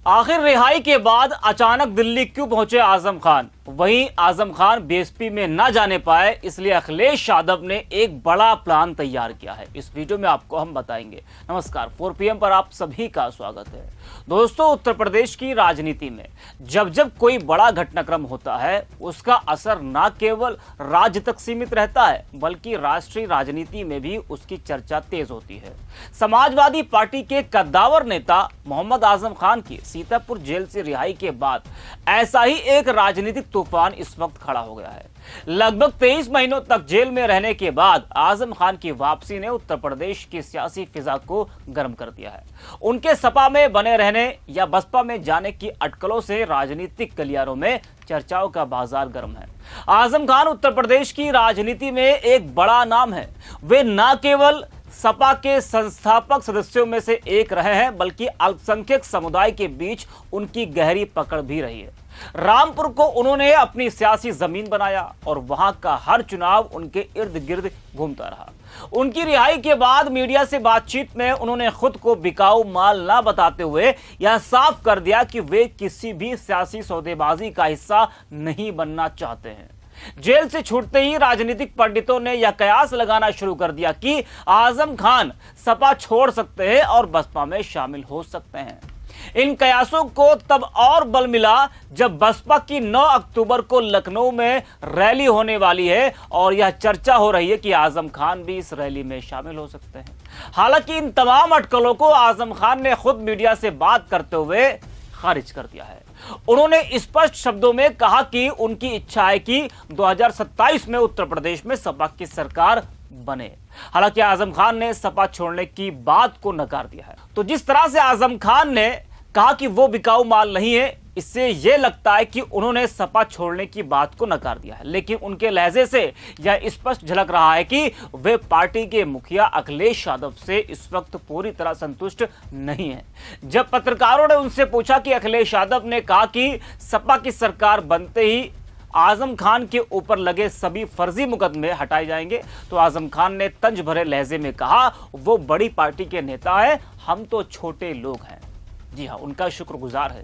आखिर रिहाई के बाद अचानक दिल्ली क्यों पहुंचे आजम खान? वहीं आजम खान बीएसपी में ना जाने पाए, इसलिए अखिलेश यादव ने एक बड़ा प्लान तैयार किया है। इस वीडियो में आपको हम बताएंगे। नमस्कार, 4 PM पर आप सभी का स्वागत है। दोस्तों, उत्तर प्रदेश की राजनीति में जब जब कोई बड़ा घटनाक्रम होता है, उसका असर न केवल राज्य तक सीमित रहता है, बल्कि राष्ट्रीय राजनीति में भी उसकी चर्चा तेज होती है। समाजवादी पार्टी के कद्दावर नेता मोहम्मद आजम खान की सीतापुर जेल से रिहाई के बाद ऐसा ही एक राजनीतिक तूफान इस वक्त खड़ा हो गया है। लगभग 23 महीनों तक जेल में रहने के बाद आजम खान की वापसी ने उत्तर प्रदेश की सियासी फिजा को गर्म कर दिया है। उनके सपा में बने रहने या बसपा में जाने की अटकलों से राजनीतिक गलियारों में चर्चाओं का बाजार गर्म है। आजम खान उत्तर प्रदेश की राजनीति में एक बड़ा नाम है। वे न केवल सपा के संस्थापक सदस्यों में से एक रहे हैं, बल्कि अल्पसंख्यक समुदाय के बीच उनकी गहरी पकड़ भी रही है। रामपुर को उन्होंने अपनी सियासी जमीन बनाया और वहां का हर चुनाव उनके इर्द गिर्द घूमता रहा। उनकी रिहाई के बाद मीडिया से बातचीत में उन्होंने खुद को बिकाऊ माल ना बताते हुए यह साफ कर दिया कि वे किसी भी सियासी सौदेबाजी का हिस्सा नहीं बनना चाहते हैं। जेल से छूटते ही राजनीतिक पंडितों ने यह कयास लगाना शुरू कर दिया कि आजम खान सपा छोड़ सकते हैं और बसपा में शामिल हो सकते हैं। इन कयासों को तब और बल मिला जब बसपा की 9 अक्टूबर को लखनऊ में रैली होने वाली है और यह चर्चा हो रही है कि आजम खान भी इस रैली में शामिल हो सकते हैं। हालांकि इन तमाम अटकलों को आजम खान ने खुद मीडिया से बात करते हुए खारिज कर दिया है। उन्होंने स्पष्ट शब्दों में कहा कि उनकी इच्छा है कि 2027 में उत्तर प्रदेश में सपा की सरकार बने। हालांकि आजम खान ने सपा छोड़ने की बात को नकार दिया है। तो जिस तरह से आजम खान ने कहा कि वो बिकाऊ माल नहीं है, इससे यह लगता है कि उन्होंने सपा छोड़ने की बात को नकार दिया है, लेकिन उनके लहजे से यह स्पष्ट झलक रहा है कि वे पार्टी के मुखिया अखिलेश यादव से इस वक्त पूरी तरह संतुष्ट नहीं है। जब पत्रकारों ने उनसे पूछा कि अखिलेश यादव ने कहा कि सपा की सरकार बनते ही आजम खान के ऊपर लगे सभी फर्जी मुकदमे हटाए जाएंगे, तो आजम खान ने तंज भरे लहजे में कहा, वो बड़ी पार्टी के नेता है, हम तो छोटे लोग हैं। जी हाँ, उनका शुक्रगुजार है।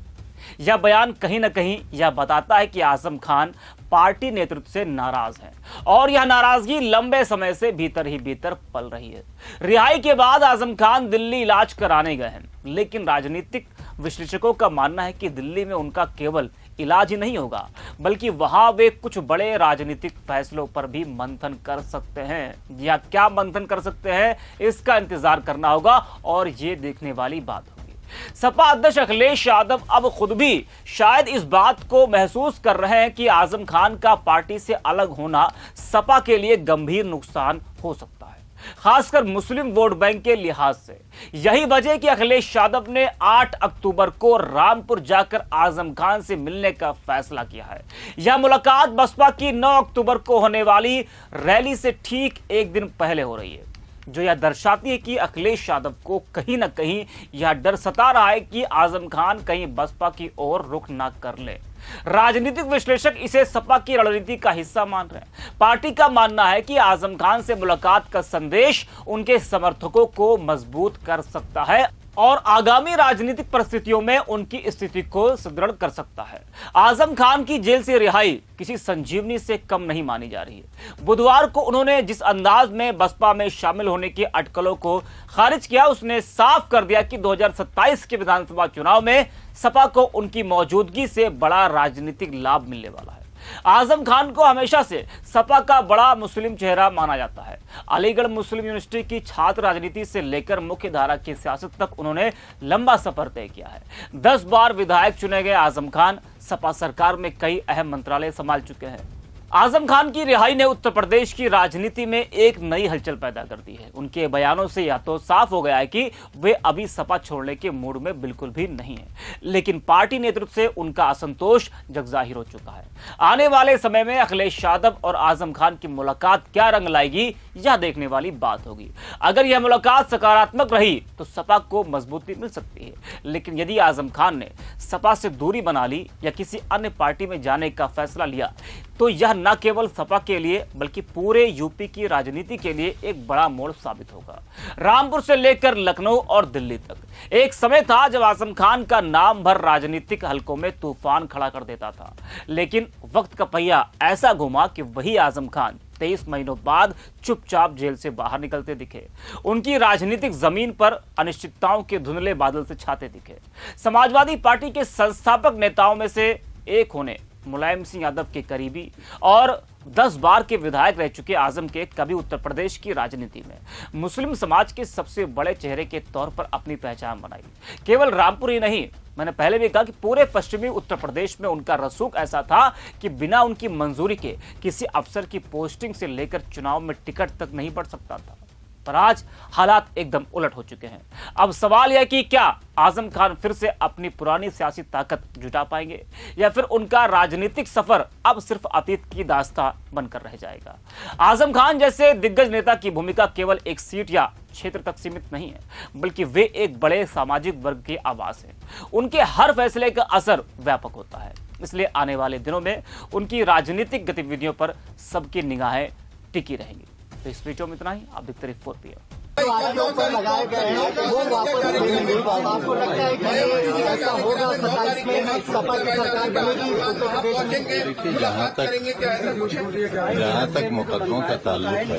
यह बयान कहीं ना कहीं यह बताता है कि आजम खान पार्टी नेतृत्व से नाराज हैं और यह नाराजगी लंबे समय से भीतर ही भीतर पल रही है। रिहाई के बाद आजम खान दिल्ली इलाज कराने गए हैं, लेकिन राजनीतिक विश्लेषकों का मानना है कि दिल्ली में उनका केवल इलाज ही नहीं होगा, बल्कि वहां वे कुछ बड़े राजनीतिक फैसलों पर भी मंथन कर सकते हैं। या क्या मंथन कर सकते हैं, इसका इंतजार करना होगा और ये देखने वाली बात होगी। सपा अध्यक्ष अखिलेश यादव अब खुद भी शायद इस बात को महसूस कर रहे हैं कि आजम खान का पार्टी से अलग होना सपा के लिए गंभीर नुकसान हो सकता है, खासकर मुस्लिम वोट बैंक के लिहाज से। यही वजह कि अखिलेश यादव ने 8 अक्टूबर को रामपुर जाकर आजम खान से मिलने का फैसला किया है। यह मुलाकात बसपा की 9 अक्टूबर को होने वाली रैली से ठीक एक दिन पहले हो रही है, जो यह दर्शाती है कि अखिलेश यादव को कहीं ना कहीं यह डर सता रहा है कि आजम खान कहीं बसपा की ओर रुख ना कर ले। राजनीतिक विश्लेषक इसे सपा की रणनीति का हिस्सा मान रहे हैं। पार्टी का मानना है कि आजम खान से मुलाकात का संदेश उनके समर्थकों को मजबूत कर सकता है और आगामी राजनीतिक परिस्थितियों में उनकी स्थिति को सुदृढ़ कर सकता है। आजम खान की जेल से रिहाई किसी संजीवनी से कम नहीं मानी जा रही है। बुधवार को उन्होंने जिस अंदाज में बसपा में शामिल होने की अटकलों को खारिज किया, उसने साफ कर दिया कि 2027 के विधानसभा चुनाव में सपा को उनकी मौजूदगी से बड़ा राजनीतिक लाभ मिलने वाला है। आजम खान को हमेशा से सपा का बड़ा मुस्लिम चेहरा माना जाता है। अलीगढ़ मुस्लिम यूनिवर्सिटी की छात्र राजनीति से लेकर मुख्य धारा की सियासत तक उन्होंने लंबा सफर तय किया है। 10 बार विधायक चुने गए आजम खान सपा सरकार में कई अहम मंत्रालय संभाल चुके हैं। आजम खान की रिहाई ने उत्तर प्रदेश की राजनीति में एक नई हलचल पैदा कर दी है। उनके बयानों से यह तो साफ हो गया है कि वे अभी सपा छोड़ने के मूड में बिल्कुल भी नहीं है, लेकिन पार्टी नेतृत्व से उनका असंतोष जगजाहिर हो चुका है। आने वाले समय में अखिलेश यादव और आजम खान की मुलाकात क्या रंग लाएगी, यह देखने वाली बात होगी। अगर यह मुलाकात सकारात्मक रही तो सपा को मजबूती मिल सकती है, लेकिन यदि आजम खान ने सपा से दूरी बना ली या किसी अन्य पार्टी में जाने का फैसला लिया तो यह न केवल सपा के लिए बल्कि पूरे यूपी की राजनीति के लिए एक बड़ा मोड़ साबित होगा। रामपुर से लेकर लखनऊ और दिल्ली तक एक समय था जब आजम खान का नाम भर राजनीतिक हलकों में तूफान खड़ा कर देता था, लेकिन वक्त का पहिया ऐसा घुमा कि वही आजम खान 23 महीनों बाद चुपचाप जेल से बाहर निकलते दिखे। उनकी राजनीतिक जमीन पर अनिश्चितताओं के धुंधले बादल से छाते दिखे। समाजवादी पार्टी के संस्थापक नेताओं में से एक होने मुलायम सिंह यादव के करीबी और 10 बार के विधायक रह चुके आजम के कभी उत्तर प्रदेश की राजनीति में मुस्लिम समाज के सबसे बड़े चेहरे के तौर पर अपनी पहचान बनाई। केवल रामपुर ही नहीं, मैंने पहले भी कहा कि पूरे पश्चिमी उत्तर प्रदेश में उनका रसूख ऐसा था कि बिना उनकी मंजूरी के किसी अफसर की पोस्टिंग से लेकर चुनाव में टिकट तक नहीं बढ़ सकता था। पर आज हालात एकदम उलट हो चुके हैं। अब सवाल यह कि क्या आजम खान फिर से अपनी पुरानी सियासी ताकत जुटा पाएंगे या फिर उनका राजनीतिक सफर अब सिर्फ अतीत की दास्तां बनकर रह जाएगा। आजम खान जैसे दिग्गज नेता की भूमिका केवल एक सीट या क्षेत्र तक सीमित नहीं है, बल्कि वे एक बड़े सामाजिक वर्ग की आवाज है। उनके हर फैसले का असर व्यापक होता है, इसलिए आने वाले दिनों में उनकी राजनीतिक गतिविधियों पर सबकी निगाहें टिकी रहेंगी। तो इस वीडियो में इतना ही। आप देखते रहिए 4PM। लगाए गए हैं वो वापस लेंगे। आपको लगता है कि ऐसा होगा 27 में सपा की सरकार बनेगी उत्तर प्रदेश में? देखिए, जहाँ तक मुकदमों का ताल्लुक है,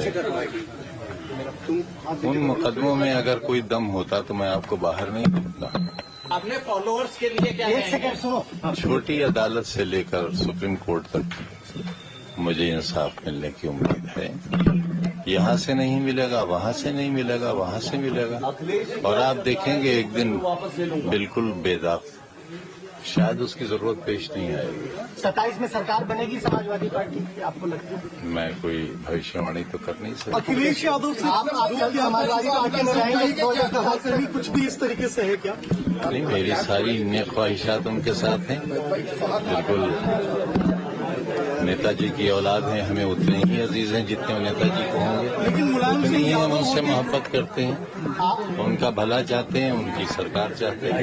उन मुकदमों में अगर कोई दम होता तो मैं आपको बाहर नहीं देखता। अपने फॉलोअर्स के लिए क्या एक सेकंड सुनो। छोटी अदालत से लेकर सुप्रीम कोर्ट तक मुझे इंसाफ मिलने की उम्मीद है। यहाँ से नहीं मिलेगा, वहाँ से नहीं मिलेगा, वहाँ से मिलेगा, और आप देखेंगे एक दिन बिल्कुल बेदाग, शायद उसकी जरूरत पेश नहीं आएगी। 27 में सरकार बनेगी समाजवादी पार्टी की, आपको लगता है? मैं कोई भविष्यवाणी तो कर नहीं सकता। अखिलेश यादव आप समाजवादी पार्टी में रहेंगे 2014 से भी कुछ भी इस तरीके से है क्या? नहीं, मेरी सारी नेक ख्वाहिशात उनके साथ हैं। बिल्कुल नेताजी की औलाद हैं, हमें उतने ही अजीज हैं जितने नेताजी को होंगे, उतनी ही हम उनसे मोहब्बत करते हैं, उनका भला चाहते हैं, उनकी सरकार चाहते हैं।